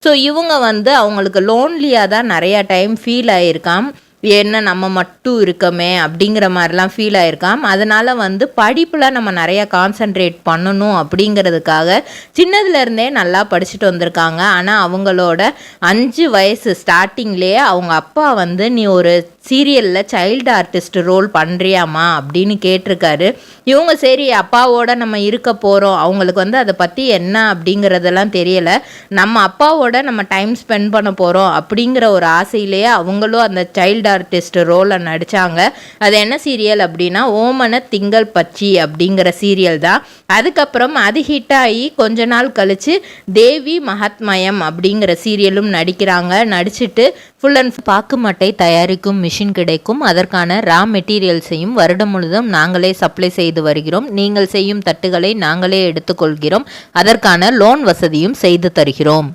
So இவங்க வந்து அவங்களுக்கு லோன்லியாக தான் நிறையா டைம் ஃபீல் ஆகியிருக்காம். என்ன நம்ம மட்டும் இருக்கமே அப்படிங்கிற மாதிரிலாம் ஃபீல் ஆகிருக்காம். அதனால் வந்து படிப்பில் நம்ம நிறையா கான்சன்ட்ரேட் பண்ணணும் அப்படிங்கிறதுக்காக சின்னதுலேருந்தே நல்லா படிச்சுட்டு வந்திருக்காங்க. ஆனால் அவங்களோட 5 வயசு ஸ்டார்டிங்லேயே அவங்க அப்பா வந்து நீ ஒரு சீரியலில் சைல்டு ஆர்டிஸ்ட் ரோல் பண்ணுறியாம்மா அப்படின்னு கேட்டிருக்காரு. இவங்க சரி அப்பாவோட நம்ம இருக்க போகிறோம், அவங்களுக்கு வந்து அதை பற்றி என்ன அப்படிங்கிறதெல்லாம் தெரியலை, நம்ம அப்பாவோட நம்ம டைம் ஸ்பெண்ட் பண்ண போகிறோம் அப்படிங்கிற ஒரு ஆசையிலேயே அவங்களும் அந்த சைல்டு ஆர்டிஸ்ட் ரோலை நடித்தாங்க. அது என்ன சீரியல் அப்படின்னா ஓமன திங்கள் பச்சி அப்படிங்கிற சீரியல் தான். அதுக்கப்புறம் அது ஹிட் ஆகி கொஞ்ச நாள் கழித்து தேவி மகாத்மயம் அப்படிங்கிற சீரியலும் நடிக்கிறாங்க. நடிச்சுட்டு ஃபுல் அண்ட் பாக்கு மட்டை தயாரிக்கும் மிஷின் கிடைக்கும். அதற்கான ரா மெட்டீரியல்ஸையும் வருடம் முழுதும் நாங்களே சப்ளை செய்து வருகிறோம். நீங்கள் செய்யும் தட்டுகளை நாங்களே எடுத்துக்கொள்கிறோம். அதற்கான லோன் வசதியும் செய்து தருகிறோம்.